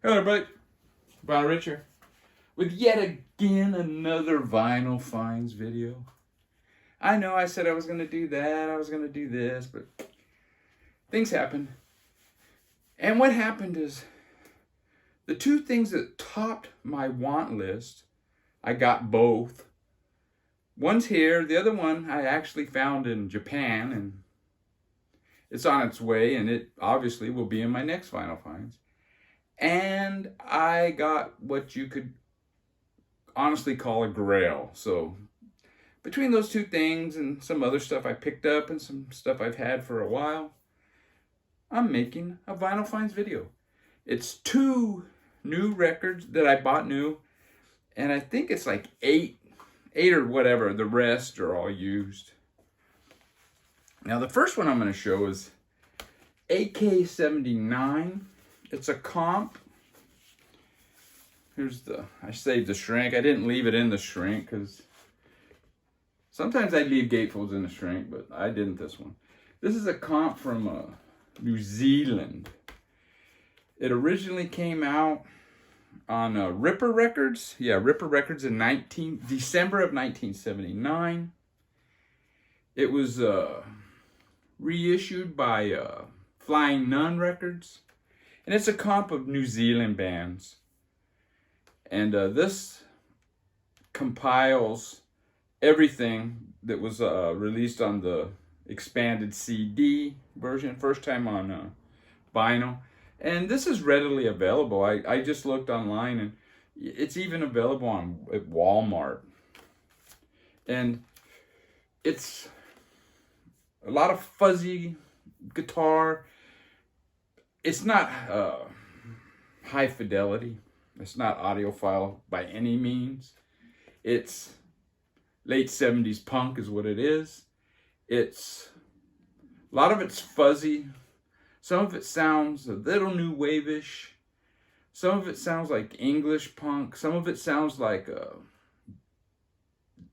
Hello everybody, Brian Richard with yet again another vinyl finds video. I know I said I was going to do that, I was going to do this, but things happened. And what happened is the two things that topped my want list, I got both. One's here, the other one I actually found in Japan, and it's on its way, and it obviously will be in my next vinyl finds. And I got what you could honestly call a grail. So between those two things and some other stuff I picked up and some stuff I've had for a while, I'm making a vinyl finds video. It's 2 new records that I bought new, and I think it's like eight or whatever. The rest are all used. Now the first one I'm going to show is AK-79. It's a comp. I saved the shrink. I didn't leave it in the shrink because sometimes I leave gatefolds in the shrink, but I didn't this one. This is a comp from New Zealand. It originally came out on Ripper Records. Yeah, Ripper Records in December of 1979. It was reissued by Flying Nun Records. And it's a comp of New Zealand bands. And this compiles everything that was released on the expanded CD version, first time on vinyl. And this is readily available. I just looked online, and it's even available at Walmart. And it's a lot of fuzzy guitar. It's not high fidelity. It's not audiophile by any means. It's late 70s punk is what it is. It's a lot of it's fuzzy. Some of it sounds a little new wave-ish. Some of it sounds like English punk. Some of it sounds like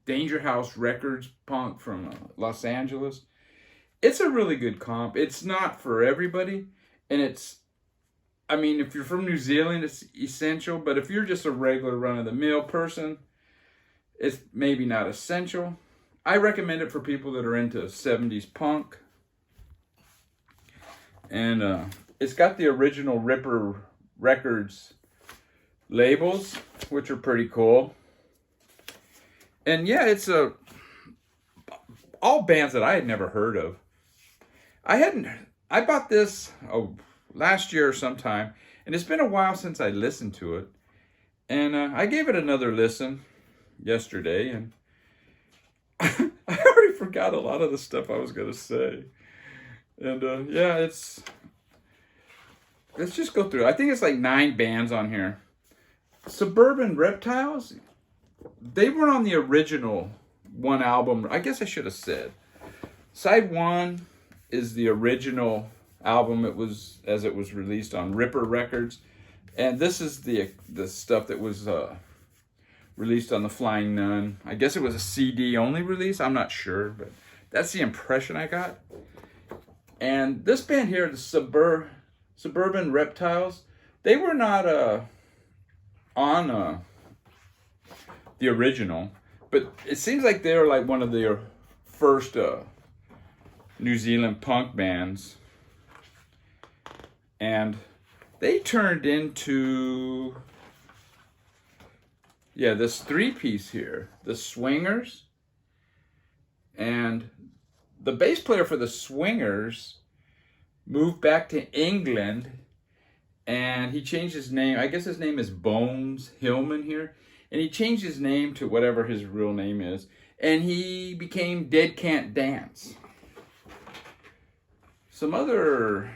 Danger House Records punk from Los Angeles. It's a really good comp. It's not for everybody. And if you're from New Zealand, it's essential. But if you're just a regular run-of-the-mill person, it's maybe not essential. I recommend it for people that are into 70s punk. And it's got the original Ripper Records labels, which are pretty cool. And yeah, it's all bands that I had never heard of. I bought this last year or sometime, and it's been a while since I listened to it. And I gave it another listen yesterday, and I already forgot a lot of the stuff I was going to say. And yeah, let's just go through it. I think it's like 9 bands on here. Suburban Reptiles, they were on the original one album. I guess I should have said. Side 1 is the original album. It was released on Ripper Records, and this is the stuff that was released on the Flying Nun. I guess it was a CD only release. I'm not sure, but that's the impression I got. And this band here, the Suburban Reptiles, they were not on the original, but it seems like they were like one of their first New Zealand punk bands. And they turned into, this 3-piece here, the Swingers. And the bass player for the Swingers moved back to England, and he changed his name. I guess his name is Bones Hillman here. And he changed his name to whatever his real name is. And he became Dead Can't Dance. Some other,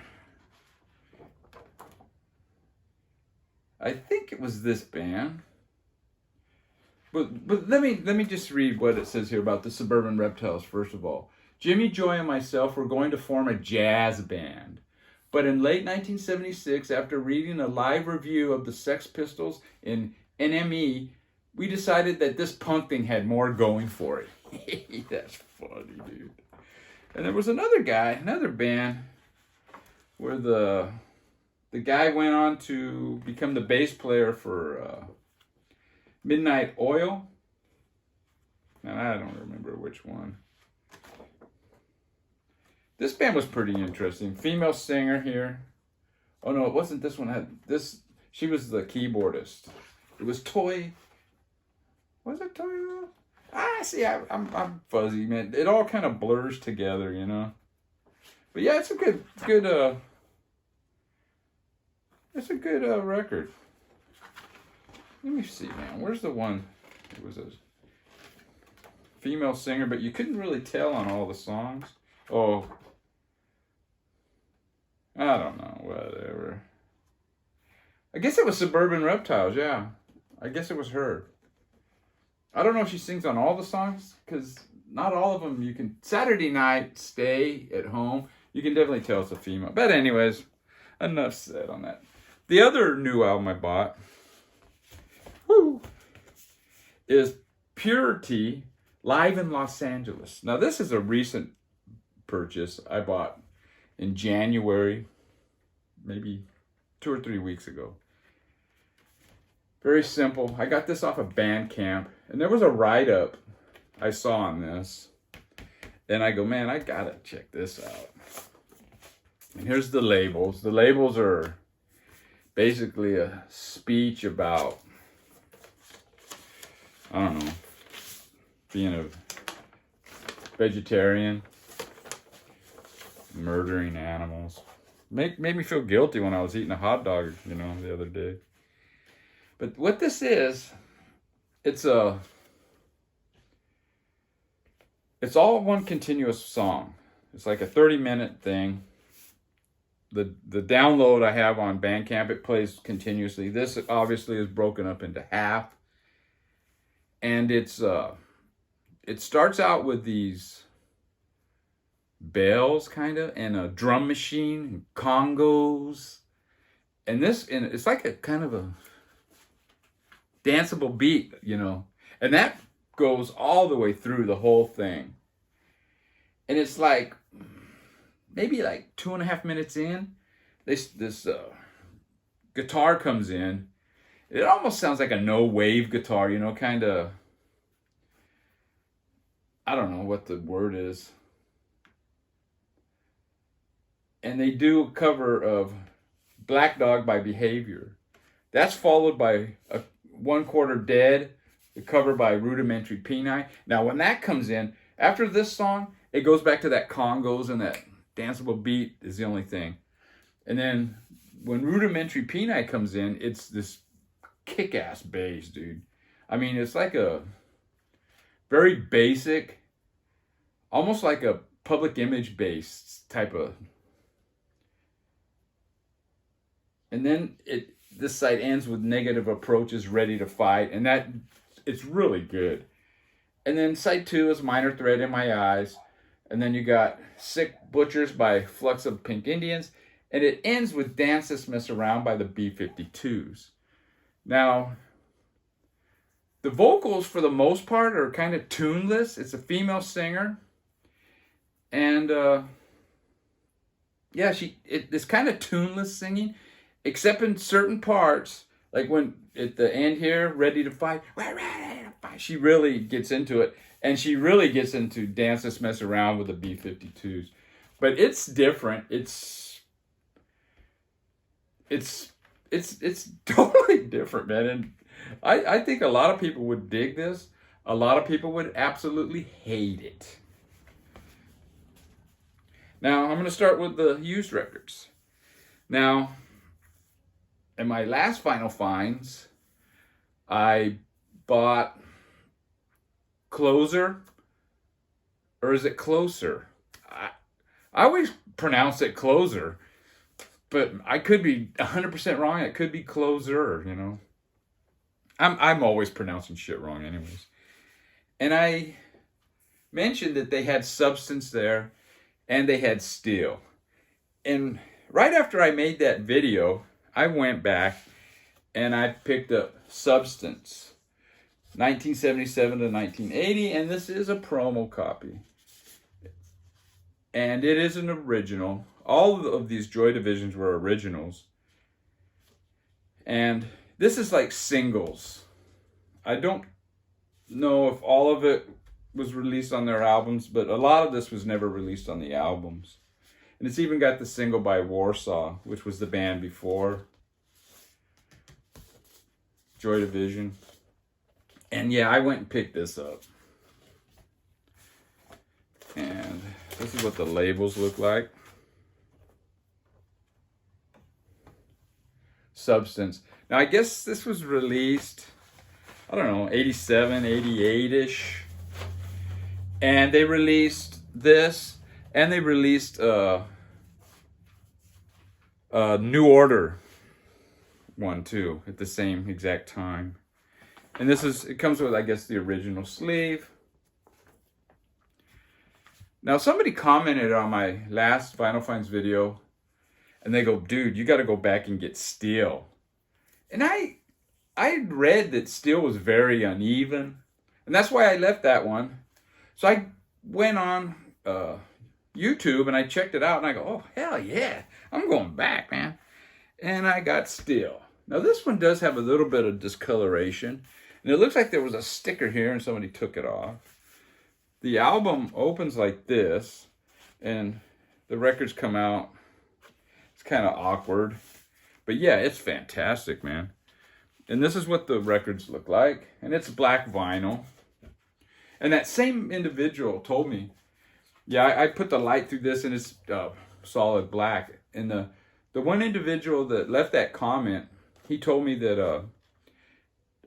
I think it was this band. But let me just read what it says here about the Suburban Reptiles first of all. Jimmy Joy and myself were going to form a jazz band. But in late 1976, after reading a live review of the Sex Pistols in NME, we decided that this punk thing had more going for it. That's funny, dude. And there was another band, where the The guy went on to become the bass player for Midnight Oil. And I don't remember which one. This band was pretty interesting. Female singer here. Oh no, it wasn't this one. She was the keyboardist. It was Toy. Was it Toy? See, I'm fuzzy, man. It all kind of blurs together, you know. But yeah, it's a good record. Let me see, man. Where's the one? It was a female singer, but you couldn't really tell on all the songs. Oh, I don't know. Whatever. I guess it was Suburban Reptiles. Yeah, I guess it was her. I don't know if she sings on all the songs, because not all of them you can. Saturday Night, Stay at Home, you can definitely tell it's a female. But anyways, enough said on that. The other new album I bought is Purity Live in Los Angeles. Now this is a recent purchase I bought in January, maybe 2 or 3 weeks ago. Very simple. I got this off of Bandcamp, and there was a write-up I saw on this. And I go, man, I gotta check this out. And here's the labels. The labels are basically a speech about, I don't know, being a vegetarian, murdering animals. Made me feel guilty when I was eating a hot dog, you know, the other day. But what this is, it's all one continuous song. It's like a 30-minute thing. The download I have on Bandcamp, it plays continuously. This obviously is broken up into half. And it starts out with these bells kind of, and a drum machine, and congos. And it's like a kind of a danceable beat, you know. And that goes all the way through the whole thing. And it's like, maybe like 2.5 minutes in, this guitar comes in. It almost sounds like a no-wave guitar, you know, kind of, I don't know what the word is. And they do a cover of Black Dog by Behavior. That's followed by a 1/4 Dead, the cover by Rudimentary Peni. Now, when that comes in, after this song, it goes back to that congos, and that danceable beat is the only thing. And then when Rudimentary Peni comes in, it's this kick-ass bass, dude. I mean, it's like a very basic, almost like a Public Image bass type of. And then this side ends with Negative Approach is Ready to Fight, and it's really good. And then side 2 is Minor Threat in My Eyes, and then you got Sick Butchers by Flux of Pink Indians, and it ends with Dance This Mess Around by the B-52s. Now, the vocals for the most part are kind of tuneless. It's a female singer, and yeah, it's kind of tuneless singing. Except in certain parts, like when at the end here, Ready to Fight, we're ready to fight. She really gets into it, and she really gets into Dance This Mess Around with the B-52s. But it's different. It's totally different, man. And I think a lot of people would dig this. A lot of people would absolutely hate it. Now, I'm going to start with the used records. Now, in my last Final Finds, I bought Closer, or is it Closer? I always pronounce it Closer, but I could be 100% wrong. It could be Closer, you know. I'm always pronouncing shit wrong anyways. And I mentioned that they had Substance there, and they had Steel. And right after I made that video, I went back and I picked up Substance, 1977 to 1980, and this is a promo copy. And it is an original. All of these Joy Divisions were originals. And this is like singles. I don't know if all of it was released on their albums, but a lot of this was never released on the albums. And it's even got the single by Warsaw, which was the band before Joy Division. And yeah, I went and picked this up. And this is what the labels look like. Substance. Now, I guess this was released, I don't know, 87, 88-ish. And they released this, and they released New Order one too at the same exact time. And it comes with, I guess, the original sleeve. Now, somebody commented on my last Vinyl Finds video, and they go, dude, you got to go back and get steel. And I read that steel was very uneven, and that's why I left that one. So I went on YouTube and I checked it out, and I go, oh, hell yeah, I'm going back, man. And I got steel. Now, this one does have a little bit of discoloration, and it looks like there was a sticker here and somebody took it off. The album opens like this, and the records come out. It's kind of awkward. But yeah, it's fantastic, man. And this is what the records look like. And it's black vinyl. And that same individual told me, yeah, I put the light through this and it's solid black. And the one individual that left that comment, he told me that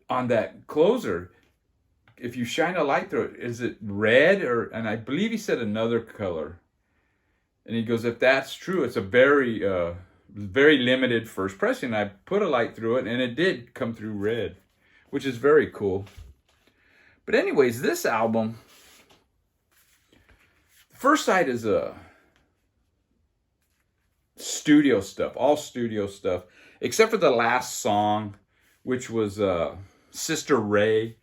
on that closer, if you shine a light through it, is it red? And I believe he said another color. And he goes, if that's true, it's a very, very limited first pressing. I put a light through it and it did come through red, which is very cool. But anyways, this album, the first side is studio stuff, all studio stuff, except for the last song, which was Sister Ray,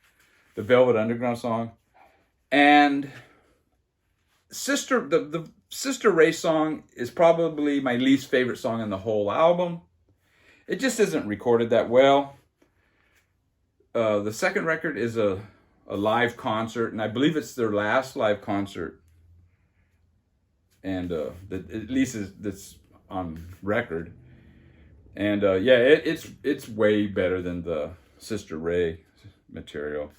the Velvet Underground song. And the Sister Ray song is probably my least favorite song in the whole album. It just isn't recorded that well. The second record is a live concert, and I believe it's their last live concert. And at least that's on record. And yeah, it's way better than the Sister Ray material.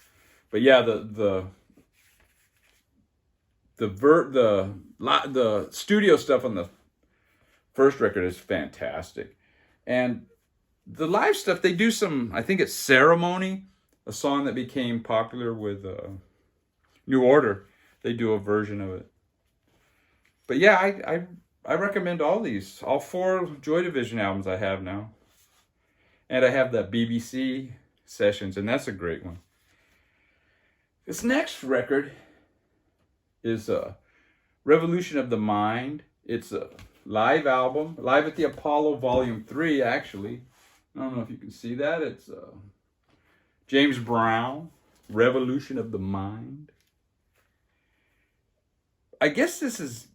But yeah, the studio stuff on the first record is fantastic. And the live stuff, they do some, I think it's Ceremony, a song that became popular with New Order. They do a version of it. But yeah, I recommend all 4 Joy Division albums I have now. And I have the BBC Sessions, and that's a great one. This next record is Revolution of the Mind. It's a live album, live at the Apollo Volume 3, actually. I don't know if you can see that. It's James Brown, Revolution of the Mind. I guess this is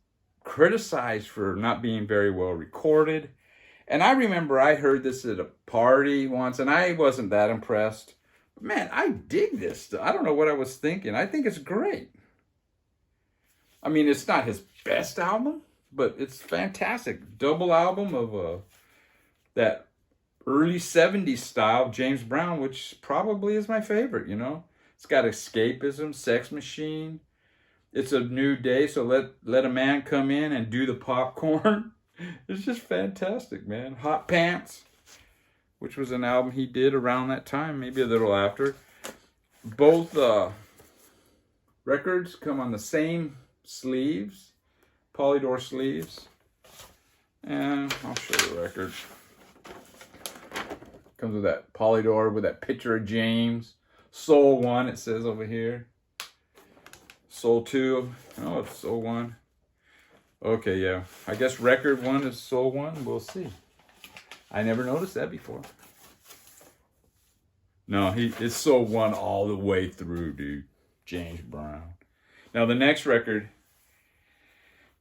criticized for not being very well recorded. And I remember I heard this at a party once, and I wasn't that impressed. But man, I dig this. I don't know what I was thinking. I think it's great. I mean, it's not his best album, but it's fantastic. Double album of that early 70s style of James Brown, which probably is my favorite, you know. It's got escapism, Sex Machine. It's a new day, so let a man come in and do the popcorn. It's just fantastic, man. Hot Pants, which was an album he did around that time, maybe a little after. Both records come on the same sleeves, Polydor sleeves. And I'll show you the record. Comes with that Polydor with that picture of James. Soul 1, it says over here. Soul 2. Oh, it's Soul 1. Okay, yeah. I guess record 1 is Soul 1. We'll see. I never noticed that before. No, it's Soul 1 all the way through, dude. James Brown. Now, the next record,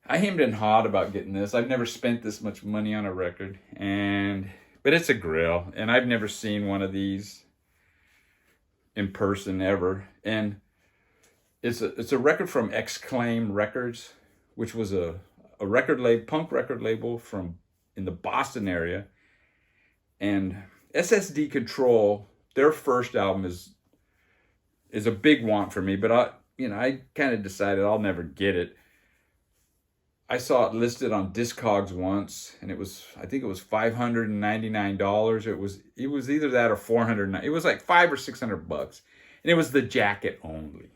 I hemmed and hawed about getting this. I've never spent this much money on a record. And But it's a Grail, and I've never seen one of these in person ever. And it's a record from Exclaim Records, which was a punk record label from in the Boston area. And SSD Control, their first album is a big want for me, but I kind of decided I'll never get it. I saw it listed on Discogs once, and I think it was $599. It was either that or $400. It was like $500 or $600, and it was the jacket only.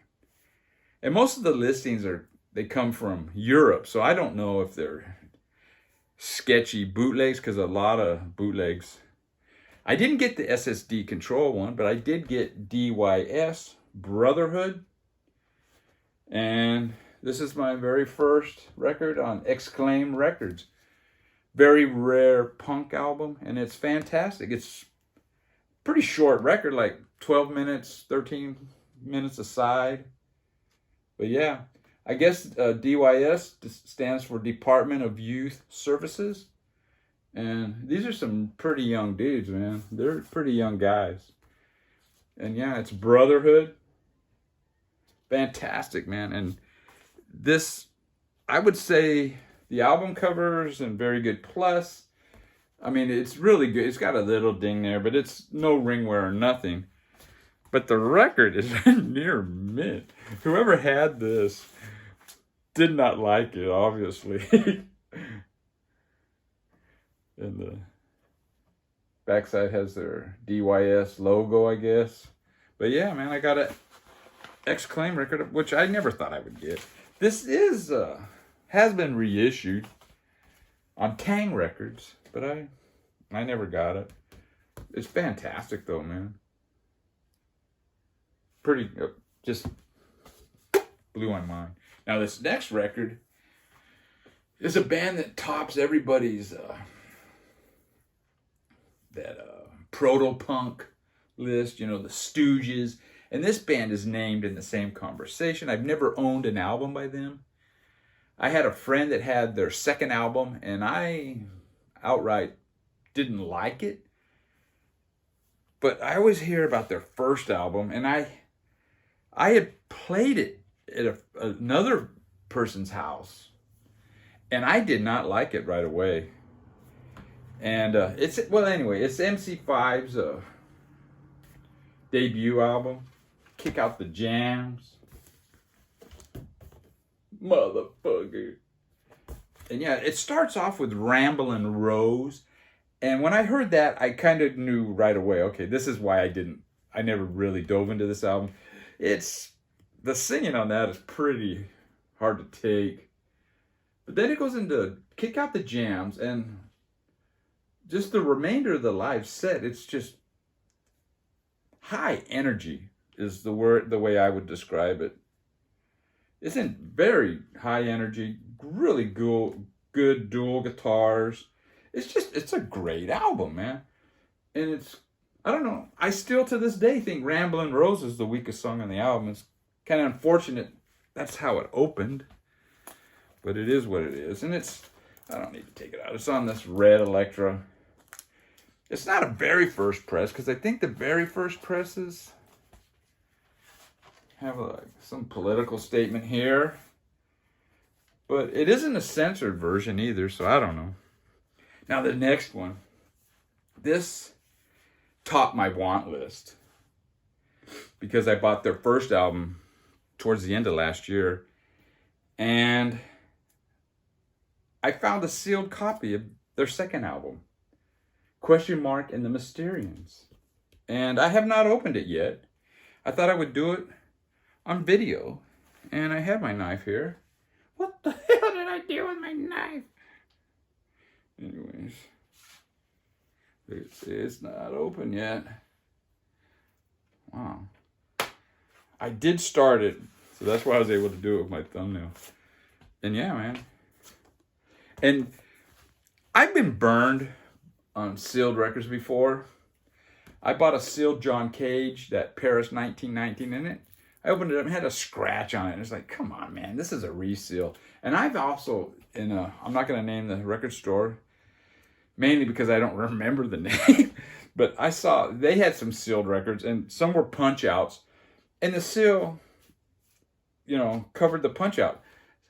And most of the listings they come from Europe, so I don't know if they're sketchy bootlegs, because a lot of bootlegs. I didn't get the SSD Control one, but I did get DYS Brotherhood, and this is my very first record on Exclaim Records. Very rare punk album, and it's fantastic. It's a pretty short record, like 12 minutes, 13 minutes a side. But yeah, I guess DYS stands for Department of Youth Services. And these are some pretty young dudes, man. They're pretty young guys. And yeah, it's Brotherhood. Fantastic, man. And this, I would say the album cover's in very good plus. I mean, it's really good. It's got a little ding there, but it's no ringwear or nothing. But the record is near mint. Whoever had this did not like it, obviously. And the backside has their DYS logo, I guess. But yeah, man, I got an Exclaim record, which I never thought I would get. This has been reissued on Tang Records, but I never got it. It's fantastic though, man. Pretty, just blew my mind. Now this next record is a band that tops everybody's proto-punk list, the Stooges. And this band is named in the same conversation. I've never owned an album by them. I had a friend that had their second album, and I outright didn't like it. But I always hear about their first album, and I had played it at another person's house, and I did not like it right away. And it's MC5's debut album, Kick Out the Jams. Motherfucker. And yeah, it starts off with Ramblin' Rose. And when I heard that, I kind of knew right away, okay, this is why I never really dove into this album. The singing on that is pretty hard to take. But then it goes into Kick Out the Jams, and just the remainder of the live set, it's just high energy is the way I would describe it. It's in very high energy, really good dual guitars. It's a great album, man. And I don't know, I still to this day think Ramblin' Rose is the weakest song on the album. It's kind of unfortunate that's how it opened, but it is what it is. And I don't need to take it out. It's on this red Electra. It's not a very first press, because I think the very first presses have some political statement here. But it isn't a censored version either, so I don't know. Now the next one. This topped my want list, because I bought their first album towards the end of last year. And I found a sealed copy of their second album, Question Mark and the Mysterians. And I have not opened it yet. I thought I would do it on video. And I have my knife here. What the hell did I do with my knife? Anyways. It's not open yet. Wow. I did start it. So that's why I was able to do it with my thumbnail. And yeah, man. And I've been burned on sealed records before. I bought a sealed John Cage, that Paris 1919 in it. I opened it up and had a scratch on it. And it's like, come on, man, this is a reseal. And I've also, I'm not going to name the record store, mainly because I don't remember the name. But I saw they had some sealed records, and some were punch outs, and the seal, covered the punch out.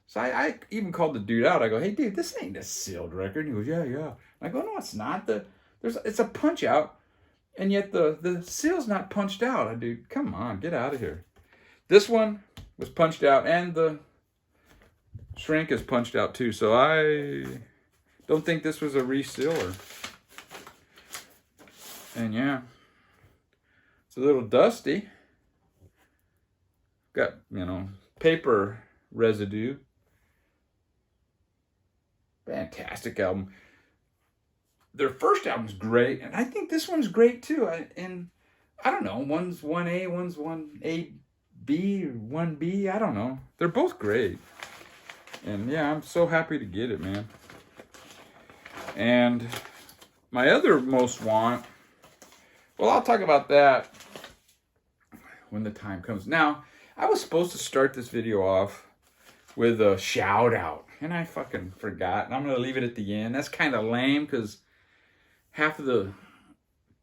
So I even called the dude out. I go, "Hey, dude, this ain't a sealed record." And he goes, "Yeah, yeah." I go, "No, it's not. It's a punch out, and yet the seal's not punched out." I do. Come on, get out of here. This one was punched out, and the shrink is punched out too. So I don't think this was a resealer. And yeah, it's a little dusty. Got, paper residue. Fantastic album. Their first album's great, and I think this one's great too. And I don't know, one's 1A, one's 1AB, 1B, I don't know. They're both great. And yeah, I'm so happy to get it, man. And my other most want, well, I'll talk about that when the time comes. Now, I was supposed to start this video off with a shout out, and I fucking forgot, and I'm going to leave it at the end. That's kind of lame because half of the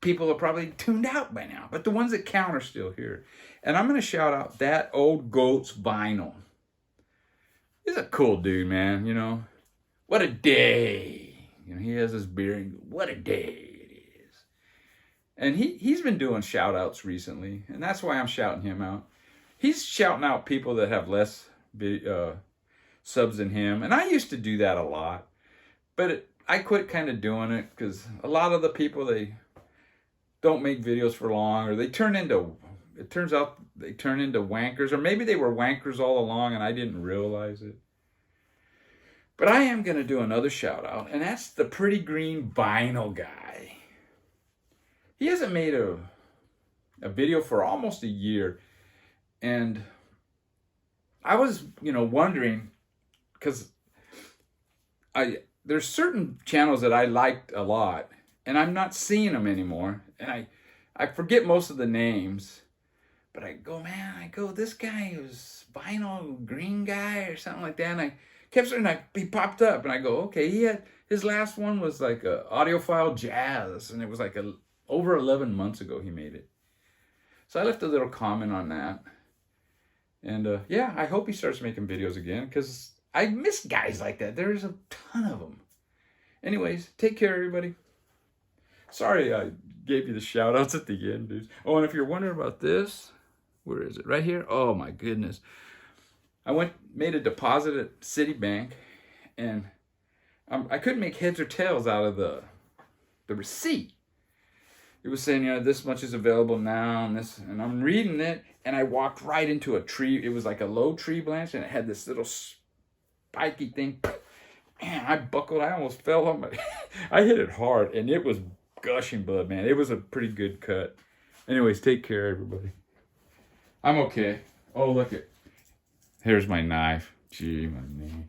people are probably tuned out by now, but the ones that count are still here. And I'm going to shout out That Old Goat's Vinyl. He's a cool dude, man, What a day. He has his beer and what a day. And he's been doing shout outs recently, and that's why I'm shouting him out. He's shouting out people that have less subs than him, and I used to do that a lot, but I quit kind of doing it because a lot of the people, they don't make videos for long, or it turns out they turn into wankers, or maybe they were wankers all along and I didn't realize it. But I am going to do another shout out, and that's the Pretty Green Vinyl guy. He hasn't made a video for almost a year. And I was, wondering, because there's certain channels that I liked a lot, and I'm not seeing them anymore. And I forget most of the names, but I go, this guy was Vinyl Green guy or something like that. And I kept searching, he popped up, and I go, okay, his last one was like a audiophile jazz, and it was like over 11 months ago he made it. So I left a little comment on that. And yeah, I hope he starts making videos again, because I miss guys like that. There's a ton of them. Anyways, take care, everybody. Sorry I gave you the shout outs at the end, dudes. Oh, and if you're wondering about this, where is it? Right here? Oh my goodness. I made a deposit at Citibank, and I couldn't make heads or tails out of the receipt. It was saying, this much is available now, and I'm reading it, and I walked right into a tree. It was like a low tree branch, and it had this little spiky thing. Man, I buckled. I almost fell on I hit it hard, and it was gushing blood, man. It was a pretty good cut. Anyways, take care, everybody. I'm okay. Oh, look it. Here's my knife. Gee, my knee.